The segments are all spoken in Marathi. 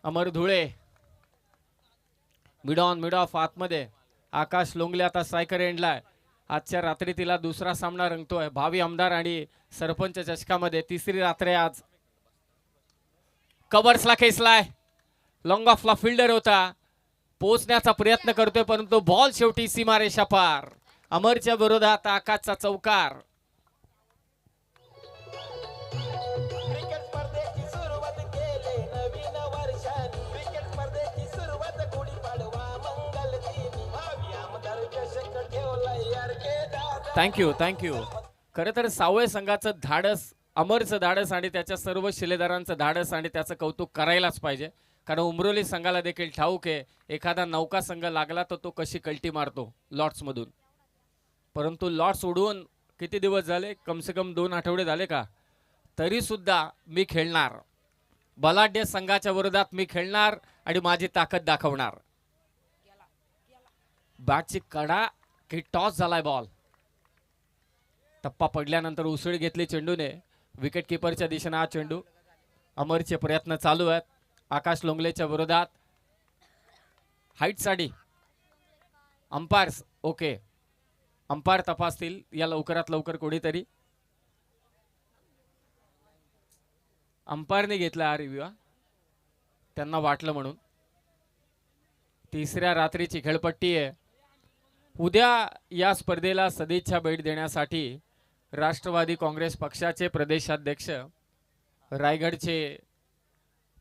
Amar Dhule mid on mid of आतमध्ये आकाश लोंगले आता स्ट्रायकर एंडला. आजच्या रात्री तिला दुसरा सामना रंगतोय. भावी आमदार आणि सरपंच चषकामध्ये तिसरी रात्र आहे आज. कव्हर्सला खेचलाय. लॉंग ऑफला फिल्डर होता. पोहोचण्याचा प्रयत्न करतोय परंतु बॉल शेवटी सीमारेषा पार. अमरच्या विरोधात आकाशचा चौकार. Thank you thank you. खरं तर सावळे संघाचं धाडस, अमरचं धाडस आणि त्याच्या सर्व शिलेदारांचं धाडस आणि त्याचं कौतुक करायलाच पाहिजे. कारण उमरोली संघाला देखील ठाऊक आहे एखादा नौका संघ लागला तर तो कशी कल्टी मारतो लॉट्समधून. परंतु लॉट्स उडवून किती दिवस झाले, कमसे कम 2 आठवडे झाले का, तरी सुद्धा मी खेळणार. बलाढ्य संघाच्या विरोधात मी खेळणार आणि माझी ताकद दाखवणार. बॅटची कडा की टॉस झालाय बॉल. टप्पा पडल्यानंतर उसळी घेतली चेंडूने. विकेट किपरच्या दिशेने हा चेंडू. अमरचे प्रयत्न चालू आहेत आकाश लोंगलेच्या विरोधात. हाईटसाठी अंपायर्स ओके, अंपायर तपासतील या लवकरात लवकर. कोणीतरी अंपायरने घेतला हा रिव्ह्यू, त्यांना वाटलं म्हणून. तिसऱ्या रात्रीची खेळपट्टी आहे. उद्या या स्पर्धेला सदिच्छा भेट देण्यासाठी राष्ट्रवादी काँग्रेस पक्षाचे प्रदेशाध्यक्ष, रायगडचे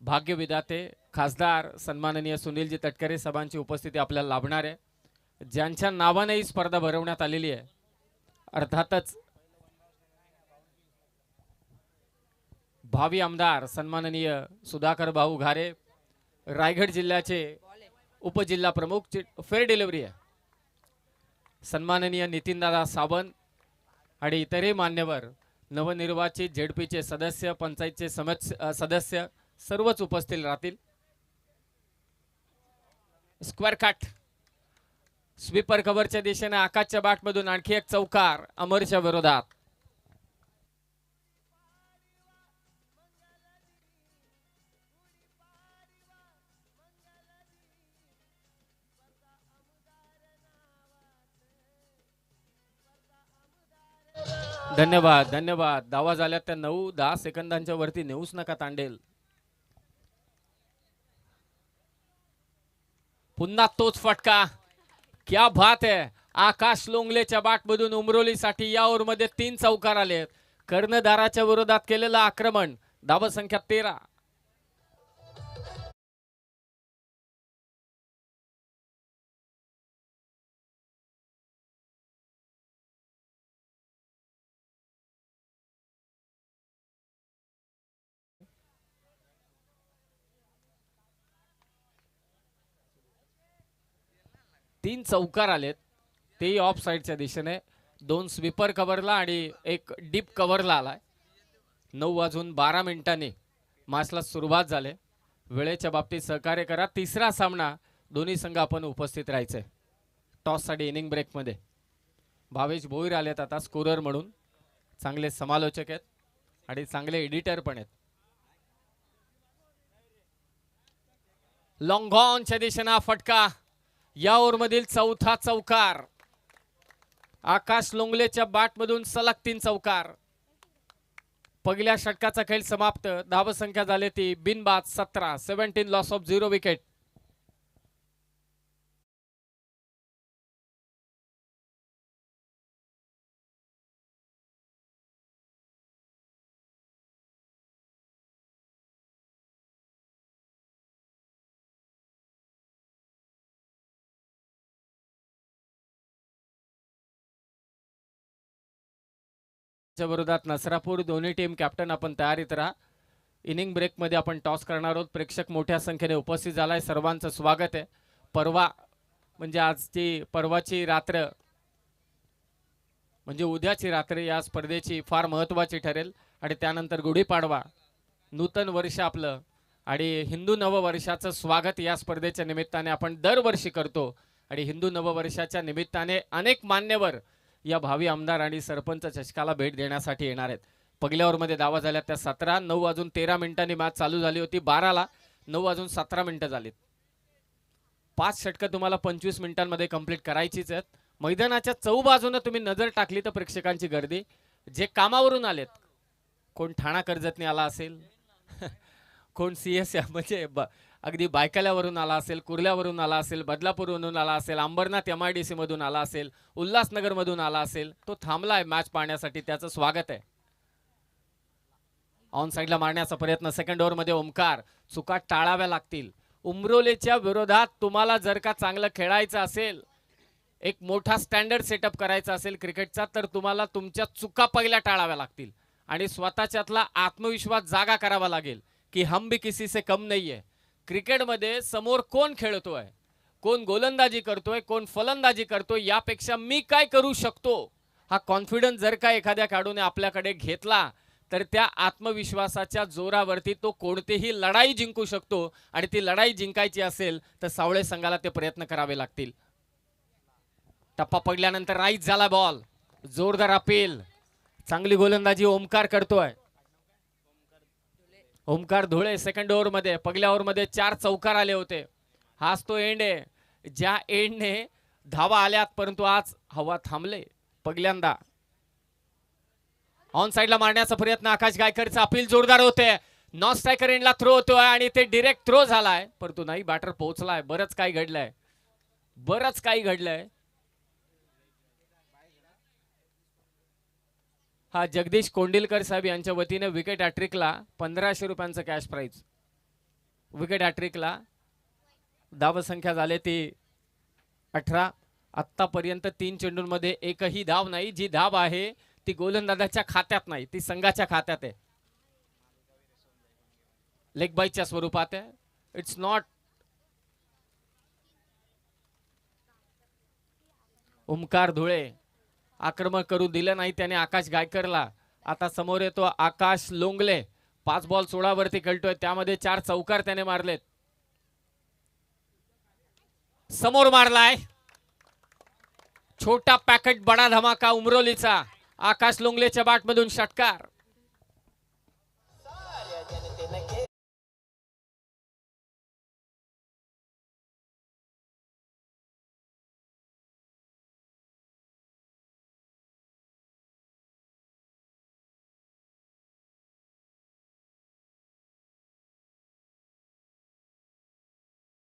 भाग्यविधाते खासदार सन्माननीय सुनीलजी तटकरे साहेबांची उपस्थिती आपल्याला लाभणार आहे. ज्यांच्या नावाने ही स्पर्धा भरवण्यात आलेली आहे. अर्थातच भावी आमदार सन्माननीय सुधाकर भाऊ घारे, रायगड जिल्ह्याचे उपजिल्हा प्रमुख. फेअर डिलिव्हरी आहे. सन्माननीय नितीनदादा सावंत आणि इतरही मान्यवर, नवनिर्वाचित झेडपीचे सदस्य, पंचायतचे सदस्य सर्वच उपस्थित राहतील. Square cut. स्वीपर कव्हरच्या दिशेने आकाशच्या बॅटमधून आणखी एक चौकार अमरच्या विरोधात. धन्यवाद धन्यवाद. धावा झाल्या त्या 9-10 सेकंदांच्या वरती नेऊच नका तांडेल. पुन्हा तोच फटका. क्या बात है. आकाश लोंगलेच्या बॅटमधून उमरोलीसाठी या ओव्हरमध्ये 3 चौकार आले. कर्णधाराच्या विरोधात केलेलं आक्रमण. धावा संख्या 13. तीन चौकार आलेत, तेही ऑफ साईडच्या दिशेने. 2 स्वीपर कव्हरला आणि एक डीप कव्हरला आलाय. 9:12 मॅचला सुरुवात झाली. वेळेच्या बाबतीत सहकार्य करा. तिसरा सामना दोन्ही संघ आपण उपस्थित राहायचे. टॉससाठी इनिंग ब्रेकमध्ये भावेश भोईर आलेत आता स्कोरर म्हणून. चांगले समालोचक आहेत आणि चांगले एडिटर पण आहेत. लॉंग ऑनच्या दिशेने फटका. या ओव्हरमधील चौथा चौकार. आकाश लोंगलेच्या बॅटमधून सलग 3 चौकार. पहिल्या षटकाचा खेळ समाप्त. धाव संख्या झाली ती बिनबाद 17. 17 लॉस ऑफ 0 विकेट. विरोधात नसरापूर. दोन्ही टीम कॅप्टन आपण तयारीत राहा. इनिंग ब्रेक मध्ये आपण टॉस करणार आहोत. प्रेक्षक मोठ्या संख्येने उपस्थित झालाय. सर्वांचं स्वागत आहे. परवा म्हणजे आजची परवाची रात्र म्हणजे उद्याची रात्र या स्पर्धेची फार महत्त्वाची ठरेल. आणि त्यानंतर गुढीपाडवा, नूतन वर्ष आपलं आणि हिंदू नववर्षाचं स्वागत या स्पर्धेच्या निमित्ताने आपण दरवर्षी करतो. आणि हिंदू नववर्षाच्या निमित्ताने अनेक मान्यवर या भावी आमदार आणि सरपंच चषकाला भेट देण्यासाठी येणार आहेत. पहिल्या ओव्हरमध्ये धावा झाल्या त्या 17. 9:13 मॅच चालू झाली होती 12ला. 9:17 झालीत. 5 षटकं तुम्हाला 25 मिनिटांमध्ये कंप्लीट करायचीच आहेत. मैदानाच्या चौबाजूने तुम्ही नजर टाकली तर प्रेक्षकांची गर्दी, जे कामावरून आलेत, कोण ठाणा कर्जतने आला असेल, कोण CS म्हणजे अगदी बायकल्यावरून आला असेल, कुर्ल्यावरून आला असेल, बदलापूरवरून आला असेल, अंबरनाथ MIDC मधून आला असेल, उल्हासनगरमधून आला असेल, तो थांबलाय मॅच पाहण्यासाठी. त्याचं स्वागत आहे. ऑन साईडला मारण्याचा प्रयत्न सेकंड ओव्हरमध्ये ओमकार. चुका टाळाव्या लागतील. उमरोलेच्या विरोधात तुम्हाला जर का चांगलं खेळायचं असेल, एक मोठा स्टँडर्ड सेटअप करायचा असेल क्रिकेटचा, तर तुम्हाला तुमच्या चुका पहिल्या टाळाव्या लागतील आणि स्वतःच्यातला आत्मविश्वास जागा करावा लागेल की हम भी किसी से कम नहीं है. क्रिकेटमध्ये समोर कोण खेळतोय, कोण गोलंदाजी करतोय, कोण फलंदाजी करतोय, यापेक्षा मी काय करू शकतो, हा कॉन्फिडन्स जर का एखाद्या खेळाडूने आपल्याकडे घेतला तर त्या आत्मविश्वासाच्या जोरावरती तो कोणतीही लढाई जिंकू शकतो. आणि ती लढाई जिंकायची असेल तर सावळे संघाला ते प्रयत्न करावे लागतील. टप्पा पडल्यानंतर राईज झाला बॉल. जोरदार अपील. चांगली गोलंदाजी ओमकार करतोय. ओमकार धुळे सेकंड ओव्हरमध्ये, पहिल्या ओव्हरमध्ये 4 चौकार आले होते. हाच तो एंड आहे ज्या एंडने धावा आल्यात, परंतु आज हवा थांबले. पहिल्यांदा ऑन साइडला मारण्याचा प्रयत्न आकाश गायकरचा. अपील जोरदार होते. नॉन स्ट्रायकर एंडला थ्रो होतोय आणि ते डिरेक्ट थ्रो झालाय, परंतु नाही, बॅटर पोहोचलाय. बरंच काही घडलंय, बरंच काही घडलंय. हा जगदीश कोंडिलकर साहेब यांच्या वतीने विकेट हॅट्रिकला 1500 रुपयांचं कॅश प्राइज. विकेट हॅट्रिकला धावसंख्या झाली ती 18. आतापर्यंत 3 चेंडूंमध्ये एकही धाव नाही. जी धाव आहे ती गोलंदाजाच्या खात्यात नाही, ती संघाच्या खात्यात आहे. लेग बाईच्या स्वरूपात आहे. It's not. ओमकार धुळे आक्रमण करू दिलं नाही त्याने आकाश गायकरला. आता समोर येतो आकाश लोंगले. 5 बॉल 16 वरती खेळतोय, त्यामध्ये 4 चौकार त्याने मारलेत. समोर मारलाय. छोटा पॅकेट बडा धमाका उमरोलीचा. आकाश लोंगलेच्या बॅटमधून षटकार.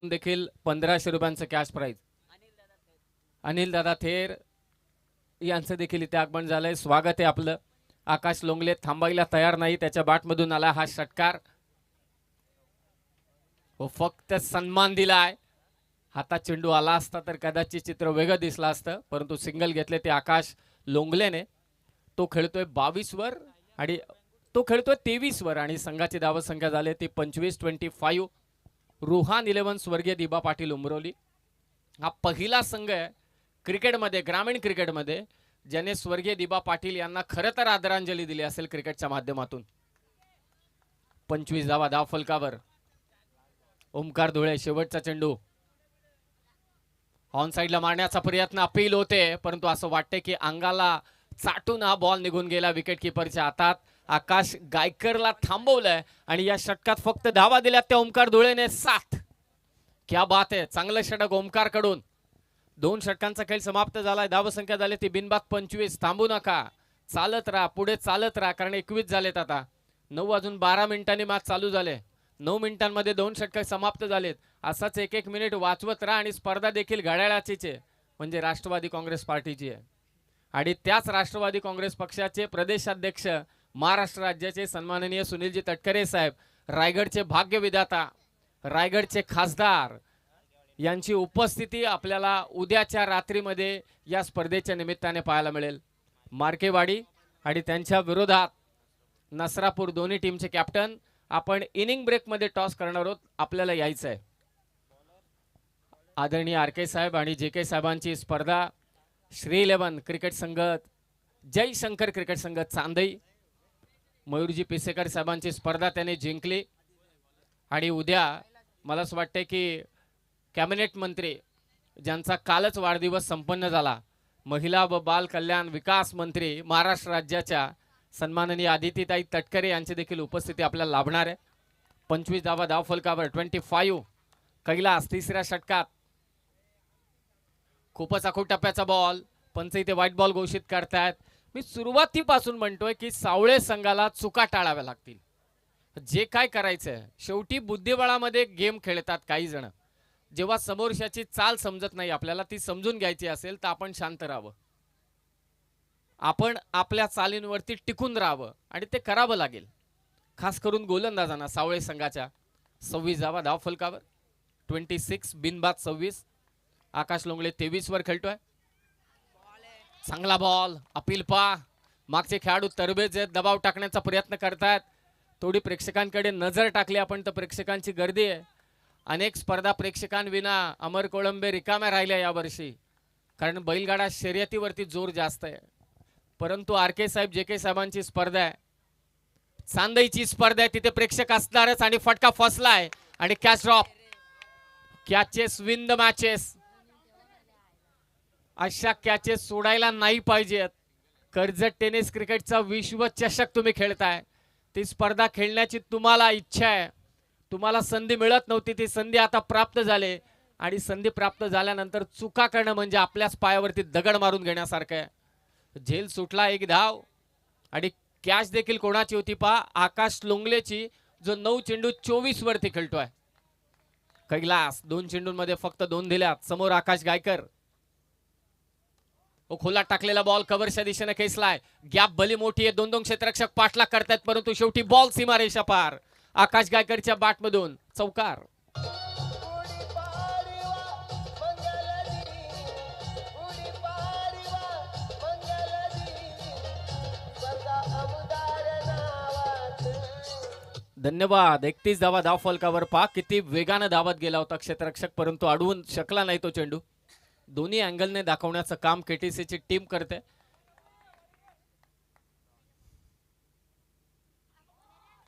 देखील 1500 रुपयांचं कॅश प्राइज. अनिल दादा थेर यांचं देखील इथे आगमन झालंय. स्वागत आहे आपलं. आकाश लोंगले थांबायला तयार नाही, त्याच्या बॅटमधून आला हा षटकार. हो, फक्त सन्मान दिलाय. हातात चेंडू आला असता तर कदाचित चित्र वेगळं दिसलं असतं, परंतु सिंगल घेतले ते आकाश लोंगलेने. तो खेळतोय 22 वर आणि तो खेळतोय 23 वर आणि संघाची धावसंख्या झाली ती 25-25. रुहान 11 स्वर्गीय दिबा पाटील उमरोली. हा पहिला संघ आहे क्रिकेटमध्ये, ग्रामीण क्रिकेटमध्ये, ज्याने स्वर्गीय दिबा पाटील यांना खरं तर आदरांजली दिली असेल क्रिकेटच्या माध्यमातून. 25 धावा धावफलकावर. ओमकार धुळे शेवटचा चेंडू ऑन साइडला मारण्याचा प्रयत्न. अपील होते, परंतु असं वाटते की अंगाला चाटून हा बॉल निघून गेला विकेट किपरच्या हातात. आकाश गायकरला थांबवलंय आणि या षटकात फक्त धावा दिल्यात त्या ओमकार धुळेने 7. क्या बात आहे. चांगलं षटक ओमकार कडून. 2 षटकांचा खेळ समाप्त झालाय. धावसंख्या झाली ती बिनबाद 25. थांबू नका, चालत राहा, पुढे चालत राहा, कारण 21 झालेत. आता 9 वाजून 12 मिनिटांनी मॅच चालू झाले. 9 मिनिटांमध्ये 2 षटक समाप्त झालेत. असाच 1-1 मिनिट वाचवत राहा. आणि स्पर्धा देखील घड्याळाचीच आहे, म्हणजे राष्ट्रवादी काँग्रेस पार्टीची आहे. आणि त्याच राष्ट्रवादी काँग्रेस पक्षाचे प्रदेशाध्यक्ष महाराष्ट्र राज्याचे सन्माननीय सुनीलजी तटकरे साहेब, रायगडचे भाग्यविधाता, रायगडचे खासदार यांची उपस्थिती आपल्याला उद्याच्या रात्रीमध्ये या स्पर्धेच्या निमित्ताने पाहायला मिळेल. मार्केवाडी आणि त्यांच्या विरोधात नसरापूर दोन्ही टीमचे कॅप्टन. आपण इनिंग ब्रेकमध्ये टॉस करणार आहोत. आपल्याला यायचं आहे. आदरणीय RK साहेब आणि JK साहेबांची स्पर्धा श्री 11 क्रिकेट संघ, जयशंकर क्रिकेट संघ चांदई, मयूरजी पिसेकर साहेबांची स्पर्धा त्याने जिंकली. आणि उद्या मला असं वाटतं की कॅबिनेट मंत्री ज्यांचा कालच वाढदिवस संपन्न झाला, महिला व बाल कल्याण विकास मंत्री महाराष्ट्र राज्याच्या सन्माननीय आदितीताई तटकरे यांची देखील उपस्थिती आपल्याला लाभणार आहे. 25 धावा धाव फलकावर. 25 कैलास तिसऱ्या षटकात. खूपच आखूड टप्प्याचा बॉल. पंच इथे व्हाईट बॉल घोषित करतायत. मी सुरुवातीपासून म्हणतोय की सावळे संघाला चुका टाळाव्या लागतील. जे काय करायचंय शेवटी बुद्धिबळामध्ये गेम खेळतात काही जण. जेव्हा समोरच्याची चाल समजत नाही आपल्याला ती समजून घ्यायची असेल तर आपण शांत राहावं. आपण आपल्या चालींवरती टिकून राहावं आणि ते करावं लागेल. खास करून गोलंदाजांना सावळे संघाच्या. 26 धावा धाव फलकावर. 26 बिनबाद 26. आकाश लोंगळे 23 वर खेळतोय. चांगला बॉल. अपील पा. मागचे खेळाडू तरबेज आहेत, दबाव टाकण्याचा प्रयत्न करतात. थोडी प्रेक्षकांकडे नजर टाकली आपण तर प्रेक्षकांची गर्दी आहे. अनेक स्पर्धा प्रेक्षकांविना अमर कोळंबे रिकाम्या राहिल्या यावर्षी, कारण बैलगाडा शर्यतीवरती जोर जास्त आहे. परंतु आर के साहेब जे के साहेबांची स्पर्धा आहे, चांदईची स्पर्धा आहे, तिथे प्रेक्षक असणारच. आणि फटका फसलाय आणि catch drop. Catches win the matches. अशा कॅचेस सोडायला नाही पाहिजेत. कर्जत टेनिस क्रिकेटचा विश्वचषक तुम्ही खेळताय. ती स्पर्धा खेळण्याची तुम्हाला इच्छा आहे, तुम्हाला संधी मिळत नव्हती, ती संधी आता प्राप्त झाली. आणि संधी प्राप्त झाल्यानंतर चुका करणं म्हणजे आपल्याच पायावरती दगड मारून घेण्यासारखं आहे. झेल सुटला. एक धाव. आणि कॅच देखील कोणाची होती पहा, आकाश लोंगलेची, जो 9 चेंडू 24 वरती खेळतोय. कैलास 2 चेंडूंमध्ये फक्त 2 दिल्यात. समोर आकाश गायकर. खोला टाकलेला बॉल कव्हरच्या दिशेने खेचलाय. गॅप भली मोठी आहे. 2-2 क्षेत्ररक्षक पाठलाग करतात, परंतु शेवटी बॉल सीमारेषा पार. आकाश गायकरच्या बॅटमधून चौकार. धन्यवाद. 31 धावा धाव फलकावर. पहा किती वेगाने धावत गेला होता क्षेत्ररक्षक, परंतु अडवून शकला नाही तो चेंडू. दोन्ही अँगलने दाखवण्याचं काम केटीसीची टीम करते.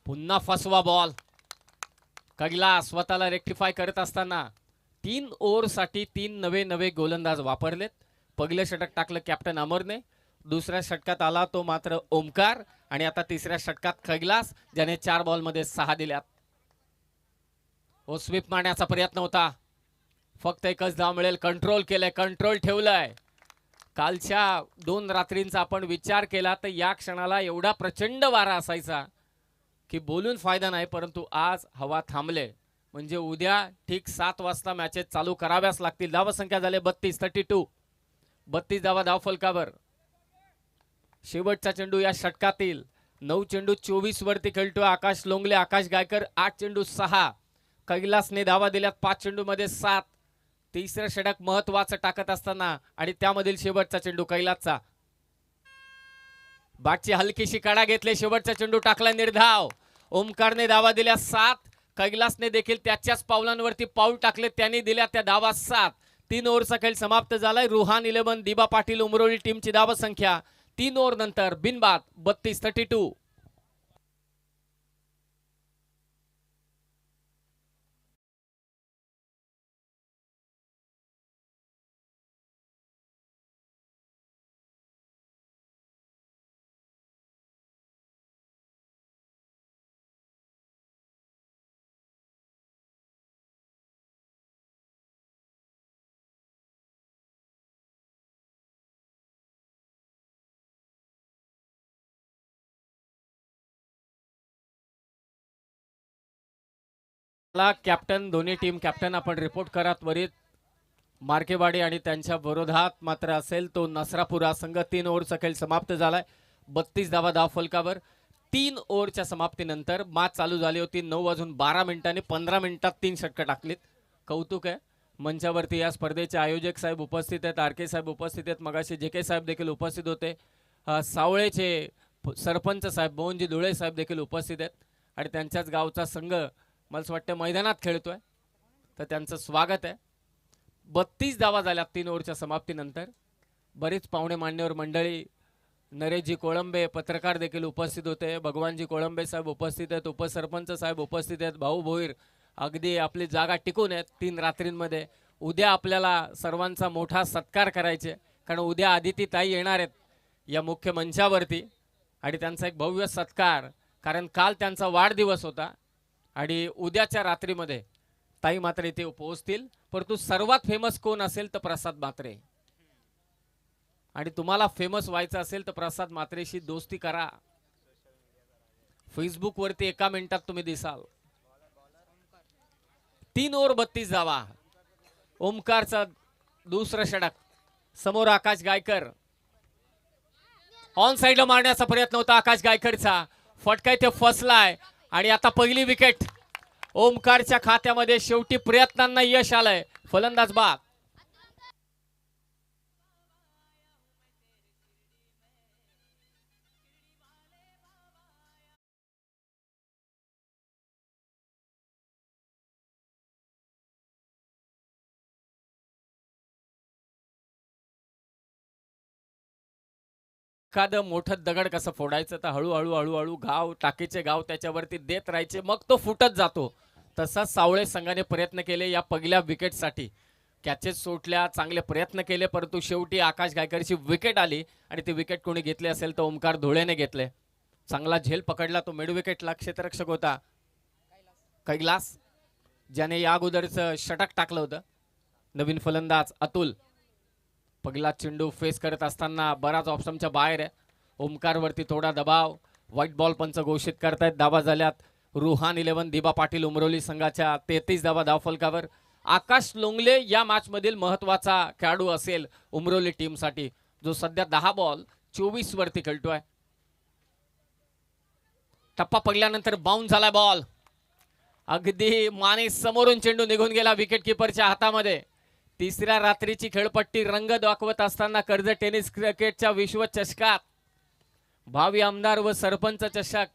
पुन्हा फसवा बॉल. कैलास स्वतःला रेक्टिफाय करत असताना 3 ओव्हरसाठी 3 नवे गोलंदाज वापरलेत. पहिलं षटक टाकलं कॅप्टन अमरने. दुसऱ्या षटकात आला तो मात्र ओमकार. आणि आता तिसऱ्या षटकात कैलास, ज्याने 4 बॉलमध्ये 6 दिल्यात. स्वीप मारण्याचा प्रयत्न होता, फक्त एकच धाव मिळेल. कंट्रोल केलंय, कंट्रोल ठेवलंय. कालच्या 2 रात्रींचा आपण विचार केला तर या क्षणाला एवढा प्रचंड वारा असायचा की बोलून फायदा नाही. परंतु आज हवा थांबले, म्हणजे उद्या ठीक 7 वाजता मॅचेस चालू कराव्याच लागतील. धावसंख्या झाले 32. 32 धावा धाव फलकावर. शेवटचा चेंडू या षटकातील. 9 चेंडू 24 वरती खेळतोय आकाश लोंगले. आकाश गायकर 8 चेंडू 6. कैलासने धावा दिल्यात 5 चेंडू मध्ये 7. तिसरं षटक महत्वाचं टाकत असताना आणि त्यामधील शेवटचा चेंडू कैलासचा. बॅटची हलकीशी काढा घेतले. शेवटचा चेंडू टाकला निर्धाव. ओमकारने धावा दिल्या 7. कैलासने देखील त्याच्याच पावलांवरती पाऊल टाकले, त्यांनी दिल्या त्या धावा 7. 3 ओव्हरचा खेळ समाप्त झालाय. रुहान 11 दिबा पाटील उमरोळी टीमची धाव संख्या 3 ओव्हर नंतर बिनबाद 32. कॅप्टन, दोन्ही टीम कॅप्टन आपण रिपोर्ट करा त्वरित. मार्केवाडी आणि त्यांच्या विरोधात मात्र असेल तो नसरापुरा संघ. 3 ओव्हरचा खेळ समाप्त झालाय. 32 धावा धाव फलकावर. 3 ओव्हरच्या समाप्तीनंतर मॅच चालू झाली होती. 9 वाजून 12 मिनिटांनी 15 मिनिटात 3 षटकं टाकलीत. कौतुक आहे. मंचावरती या स्पर्धेचे आयोजक साहेब उपस्थित आहेत, आर के साहेब उपस्थित आहेत, मगाशी जे के साहेब देखील उपस्थित होते. सावळेचे सरपंच साहेब मोहनजी धुळे साहेब देखील उपस्थित आहेत. आणि त्यांच्याच गावचा संघ मला असं वाटतं मैदानात खेळतोय, तर त्यांचं स्वागत आहे. 32 धावा झाल्या 3 ओव्हरच्या समाप्तीनंतर. बरीच पाहुणे मान्यवर मंडळी, नरेशजी कोळंबे पत्रकार देखील उपस्थित होते, भगवानजी कोळंबे साहेब उपस्थित आहेत, उपसरपंच साहेब उपस्थित आहेत, भाऊ भोईर अगदी आपली जागा टिकून आहेत 3 रात्रींमध्ये. उद्या आपल्याला सर्वांचा मोठा सत्कार करायचे, कारण उद्या आदिती ताई येणार आहेत या मुख्य मंचावरती आणि त्यांचा एक भव्य सत्कार, कारण काल त्यांचा वाढदिवस होता. आणि उद्याच्या रात्रीमध्ये ताई मात्र इथे पोहोचतील. परंतु सर्वात फेमस कोण असेल तर प्रसाद मात्रे. आणि तुम्हाला फेमस व्हायचं असेल तर प्रसाद मात्रेशी दोस्ती करा. फेसबुक वरती 1 मिनिटात तुम्ही दिसाल. 3 ओव्हर 32 धावा. ओमकारचा दुसरा षटक. समोर आकाश गायकर. ऑन साइडला मारण्याचा प्रयत्न होता आकाश गायकरचा. फटका इथे फसलाय आणि आता पहिली विकेट ओमकारच्या खात्यामध्ये. शेवटी प्रयत्नांना यश आलंय. फलंदाज बाद. एखादं मोठं दगड कसं फोडायचं तर हळूहळू हळूहळू गाव टाकीचे गाव त्याच्यावरती देत राहायचे, मग तो फुटत जातो. तसाच सावळे संघाने प्रयत्न केले या पहिल्या विकेटसाठी. कॅचेस सोडल्या, चांगले प्रयत्न केले, परंतु शेवटी आकाश गायकरची विकेट आली आणि ती विकेट कोणी घेतली असेल तर ओमकार धुळेने घेतले. चांगला झेल पकडला तो. मिड विकेटला क्षेत्ररक्षक होता कैलास, ज्याने या अगोदरचं षटक टाकलं होतं. नवीन फलंदाज अतुल. पहिला चेंडू फेस करत असताना बराच ऑप्शनच्या बाहेर आहे. ओमकार वरती थोडा दबाव. व्हाईट बॉल पंच घोषित करतायत. धावा झाल्यात. रुहान 11 दिबा पाटील उमरोली संघाच्या 33 धावा धावफलकावर. आकाश लोंगले या मॅच मधील महत्वाचा खेळाडू असेल उमरोली टीमसाठी, जो सध्या 10 बॉल 24 वरती खेळतोय. टप्पा पडल्यानंतर बाउन्स झाला बॉल. अगदी माने समोरून चेंडू निघून गेला विकेट किपरच्या हातामध्ये. तिसऱ्या रात्रीची खेळपट्टी रंग दाखवत असताना कर्ज टेनिस क्रिकेटच्या विश्वचषकात भावी आमदार व सरपंच चषक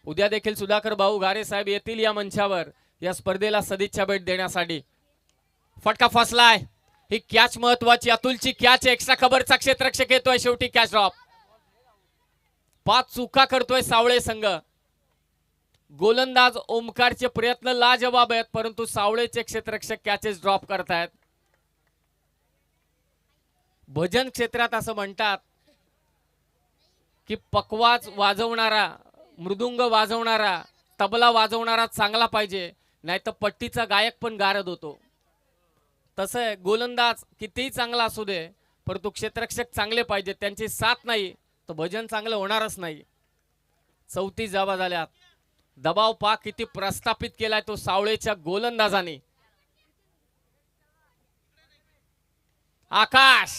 उद्या देखील सुधाकर भाऊ घारे साहेब येतील या मंचावर या स्पर्धेला सदिच्छा भेट देण्यासाठी. फटका फसलाय. ही कॅच महत्वाची. अतुलची कॅच. एक्स्ट्रा कव्हरचा क्षेत्ररक्षक येतोय. शेवटी कॅच ड्रॉप. 5 चुका करतोय सावळे संघ. गोलंदाज ओमकारचे प्रयत्न लाजवाब आहेत, परंतु सावळेचे क्षेत्ररक्षक कॅचेस ड्रॉप करतायत. भजन क्षेत्रात असं म्हणतात की पकवाज वाजवणारा, मृदुंग वाजवणारा, तबला वाजवणारा चांगला पाहिजे, नाही तर पट्टीचा गायक पण गारद होतो. तसं आहे, गोलंदाज कितीही चांगला असू दे, परंतु क्षेत्ररक्षक चांगले पाहिजे. त्यांची साथ नाही तर भजन चांगलं होणारच नाही. 34 धावा झाल्यात. दबाव पाक किती प्रस्थापित केलाय तो सावळेच्या गोलंदाजाने. आकाश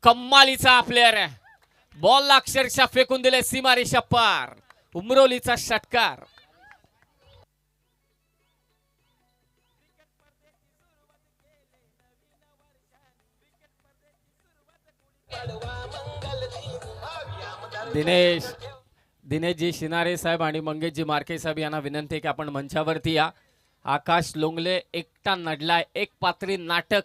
कम्मालीचा प्लेयर आहे. बॉलला अक्षरशः फेकून दिले सीमारेषा पार. उमरोलीचा षटकार. दिनेशजी शिनारे साहेब आणि मंगेशजी मार्के साहेब यांना विनंती आहे की आपण मंचावरती या. आकाश लोंगले एकटा नडलाय. एक पात्री नाटक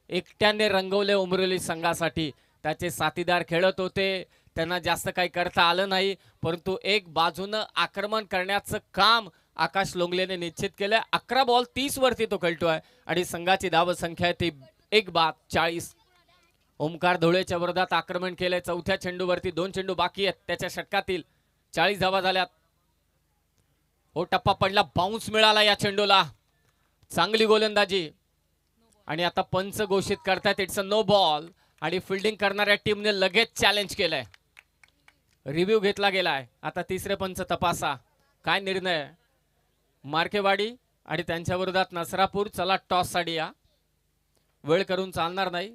एकट्याने रंगवले उमरोली संघासाठी. त्याचे साथीदार खेळत होते, त्यांना जास्त काही करता आलं नाही, परंतु एक बाजूनं आक्रमण करण्याचं काम आकाश लोंगलेने निश्चित केलं. 11 बॉल 30 वरती तो खेळतोय आणि संघाची धाव संख्या ती 1 बाद 40. ओमकार धुळेच्या विरोधात आक्रमण केलंय. चौथ्या चेंडूवरती 2 चेंडू बाकी आहेत त्याच्या षटकातील. 40 धावा झाल्यात. हो, टप्पा पडला. बाउन्स मिळाला या चेंडूला. चांगली गोलंदाजी. आणि आता पंच घोषित करतायत इट्स अ नो बॉल. आणि फिल्डिंग करणाऱ्या टीमने लगेच चॅलेंज केलंय. रिव्ह्यू घेतला गेलाय. आता तिसरे पंच तपासा काय निर्णय. मार्केवाडी आणि त्यांच्या विरोधात नसरापूर. चला टॉस साठी या. वेळ करून चालणार नाही.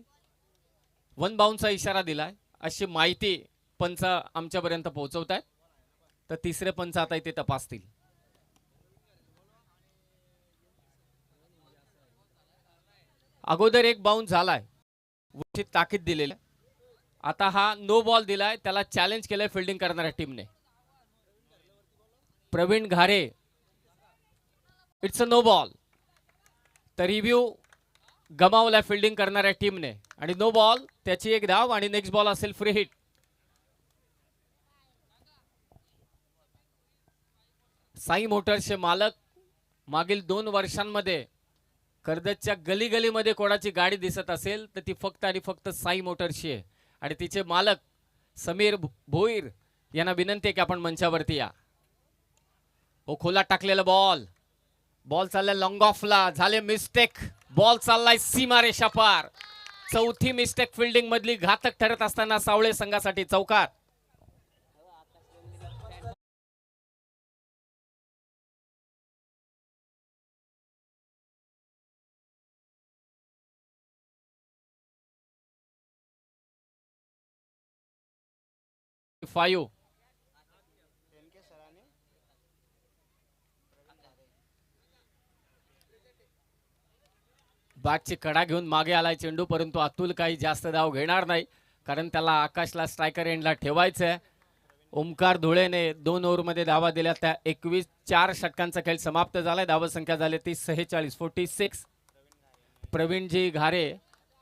1 बाउन्सचा इशारा दिलाय अशी माहिती पंच आमच्यापर्यंत पोहोचवतायत. तर तिसरे पंच आता इथे तपासतील. अगोदर 1 बाउन्स झालाय. वरची ताकीद दिलेली. आता हा नो बॉल दिलाय. त्याला चॅलेंज केलंय फिल्डिंग करणाऱ्या टीमने. Praveen Ghare. It's a no ball. तर रिव्ह्यू गमावलाय फिल्डिंग करणाऱ्या टीमने आणि नो बॉल. त्याची 1 धाव आणि नेक्स्ट बॉल असेल फ्री हिट. साई मोटर्सचे मालक मागील 2 वर्षांमध्ये कर्जतच्या गली गलीमध्ये कोणाची गाडी दिसत असेल तर ती फक्त आणि फक्त साई मोटर्सची आहे. आणि तिचे मालक समीर भोईर यांना विनंती आहे की आपण मंचावरती या. ओ खोला टाकलेला बॉल, बॉल चाललाय लॉंग ऑफला, झाले मिस्टेक, बॉल चाललाय सीमारेषा पार. चौथी मिस्टेक फिल्डिंग मधली घातक ठरत असताना सावळे संघासाठी चौकार. फायू बॅटची कडा घेऊन मागे आलाय चेंडू, परंतु अतुल काही जास्त धाव घेणार नाही, कारण त्याला आकाशला स्ट्रायकर एंडला ठेवायचंय. ओमकार धुळेने 2 ओव्हरमध्ये धावा दिल्या, त्या 21-4 षटकांचा खेळ समाप्त झालाय. धावा संख्या झाली ती 46. प्रवीणजी घारे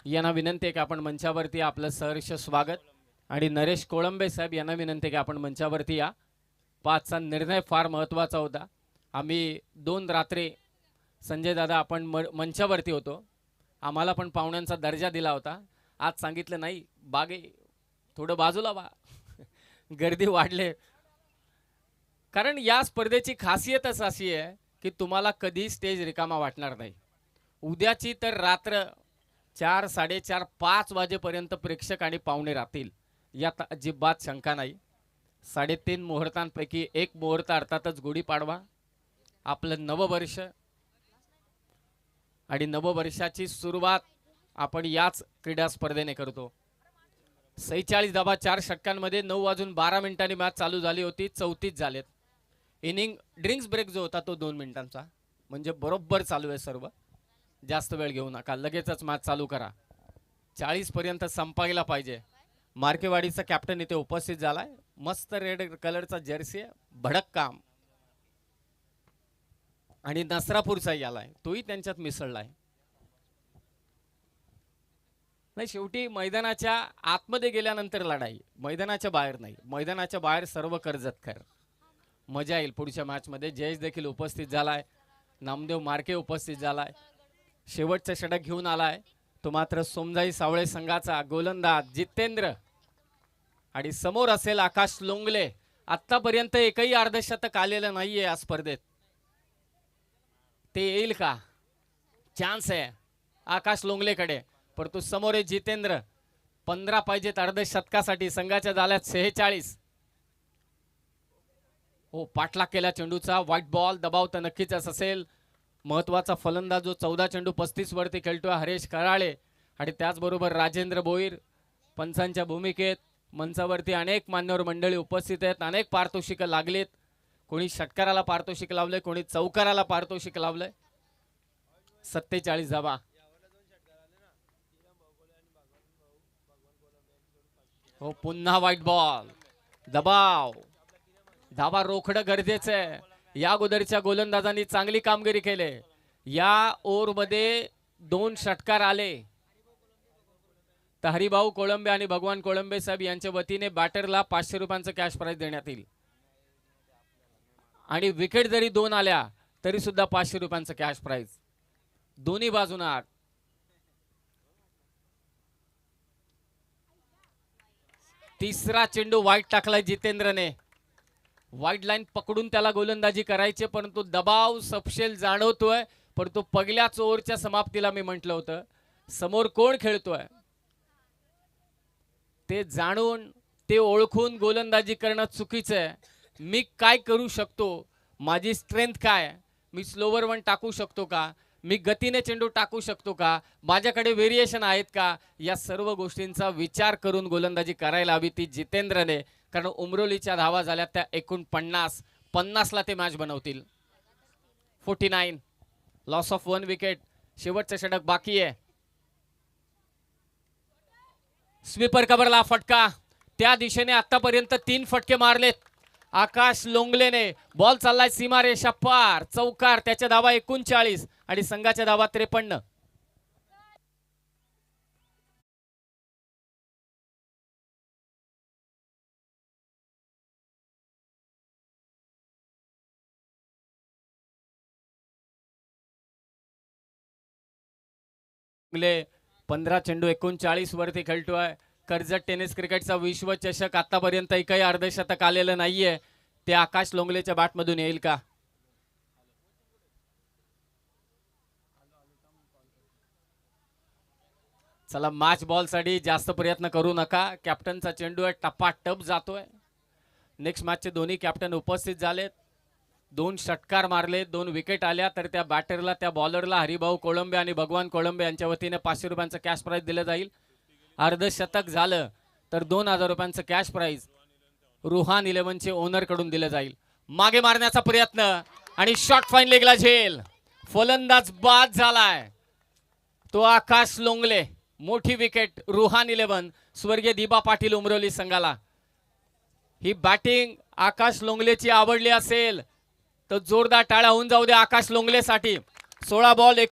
यांना विनंती आहे की आपण मंचावरती आपलं सहर्ष स्वागत, आणि नरेश कोळंबे साहेब यांना विनंती आहे की आपण मंचावरती या. 5चा निर्णय फार महत्त्वाचा होता. आम्ही 2 रात्री संजय दादा आपण मंचावरती होतो, आम्हाला पण पाहुण्यांचा दर्जा दिला होता. आज सांगितलं नाही बागे थोडं बाजूला वा गर्दी वाढले, कारण या स्पर्धेची खासियतच अशी आहे की तुम्हाला कधी स्टेज रिकामा वाटणार नाही. उद्याची तर रात्र 4, 4:30, 5 वाजेपर्यंत प्रेक्षक आणि पाहुणे राहतील, यात अजिबात शंका नाही. 3.5 मुहूर्तांपैकी एक मुहूर्त अर्थातच गुढीपाडवा, आपलं नववर्ष, आणि नववर्षाची सुरुवात आपण याच क्रीडा स्पर्धेने करतो. 46 धावा 4 षटकांमध्ये 9:12 मॅच चालू झाली होती. 34 झालेत. इनिंग ड्रिंक्स ब्रेक जो होता तो 2 मिनिटांचा, म्हणजे बरोबर चालू आहे सर्व. जास्त वेळ घेऊ नका, लगेचच मॅच चालू करा. 40 पर्यंत संपायला पाहिजे. मार्केवाडीचा कॅप्टन इथे उपस्थित झालाय, मस्त रेड कलरचा जर्सी आहे, भडक काम. आणि नसरापूरचाही आलाय, तोही त्यांच्यात मिसळलाय. नाही, शेवटी मैदानाच्या आतमध्ये गेल्यानंतर लढाई, मैदानाच्या बाहेर नाही. मैदानाच्या बाहेर सर्व कर्जतकर. मजा येईल पुढच्या मॅचमध्ये. जयेश देखील उपस्थित झालाय, नामदेव मार्के उपस्थित झालाय, शेवटचा षटक घेऊन आलाय तो मात्र सोमजाई सावळे संघाचा गोलंदाज जितेंद्र, आणि समोर असेल आकाश लोंगले. आतापर्यंत एकही अर्धशतक आलेलं नाहीये या स्पर्धेत, ते येईल का? चान्स आहे आकाश लोंगलेकडे, परंतु समोर आहे जितेंद्र. 15 पाहिजेत अर्धशतकासाठी, संघाच्या झाल्यात 46. हो, पाठलाग केला चेंडूचा, व्हाईट बॉल. दबाव तर नक्कीच असेल. महत्वाचा फलंदाज जो 14 चेंडू 35 वरती खेळतोय हरेश कराळे, आणि त्याचबरोबर राजेंद्र भोईर पंचांच्या भूमिकेत. मंचावरती अनेक मान्यवर मंडळी उपस्थित आहेत, अनेक पारितोषिकं लागलीत. कोणी षटकाराला पारितोषिक लावलंय, कोणी चौकाराला पारितोषिक लावलंय. 47 धावा. हो, पुन्हा व्हाईट बॉल. दबाव, धावा रोखणं गरजेचं आहे. या अगोदरच्या गोलंदाजांनी चांगली कामगिरी केली. या ओव्हरमध्ये 2 षटकार आले. तर हरिभाऊ कोळंबे आणि भगवान कोळंबे साहेब यांच्या वतीने बॅटरला 500 रुपयांचं कॅश प्राइज देण्यात येईल, आणि विकेट जरी 2 आल्या तरी सुद्धा 500 रुपयांचं कॅश प्राइज दोन्ही बाजूना. तिसरा चेंडू वाईट टाकलाय जितेंद्रने. वाईट लाईन पकडून त्याला गोलंदाजी करायची, परंतु दबाव सपशेल जाणवतोय. परंतु पहिल्याच ओव्हरच्या समाप्तीला मी म्हटलं होतं समोर कोण खेळतोय ते जाणून, ते ओळखून गोलंदाजी करणं चुकीचं आहे. मी काय करू शकतो, माझी स्ट्रेंथ काय, मी स्लोवर वन टाकू शकतो का, मी गतीने चेंडू टाकू शकतो का, माझ्याकडे व्हेरिएशन आहेत का, या सर्व गोष्टींचा विचार करून गोलंदाजी करायला हवी ती जितेंद्रने. कारण उमरोलीच्या धावा झाल्या त्या 49. 50ला ते मॅच बनवतील. 49. Loss of 1 wicket. शेवटचं षटक बाकी आहे. स्वीपर कव्हरला फटका. त्या दिशेने आतापर्यंत 3 फटके मारलेत आकाश लोंगलेने. बॉल चाललाय सीमारेषा पार, चौकार. त्याच्या धावा 39 आणि संघाच्या धावा 53. लोंगले 15 चेंडू 39 वरती खेळतोय. कर्जत टेनिस क्रिकेटचा विश्वचषक आतापर्यंत एकही अर्धशतक आलेलं नाहीये. ते आकाश लोंगलेच्या बॅटमधून येईल का? चला मॅच बॉल साठी जास्त प्रयत्न करू नका. कॅप्टनचा चेंडू आहे, टपाटप जातोय. नेक्स्ट मॅचचे दोन्ही कॅप्टन उपस्थित झालेत. 2 षटकार मारले, 2 विकेट आल्या. तर त्या बॅटरला, त्या बॉलरला हरिभाऊ कोळंबे आणि भगवान कोळंबे यांच्या वतीने 500 रुपयांचं कॅश प्राइज दिलं जाईल. अर्धशतक झालं तर 2000 रुपयांचं कॅश प्राइज रुहान 11चे ओनर कडून दिलं जाईल. मागे मारण्याचा प्रयत्न आणि शॉट फाईन लेगला झेल. फलंदाज बाद झालाय तो आकाश लोंगले. मोठी विकेट रुहान 11, स्वर्गीय दिबा पाटील उमरोली संघाला. ही बॅटिंग आकाश लोंगलेची आवडली असेल तर जोरदार टाळ्या होऊन जाऊ द्या आकाश लोंगलेसाठी. 16 बॉल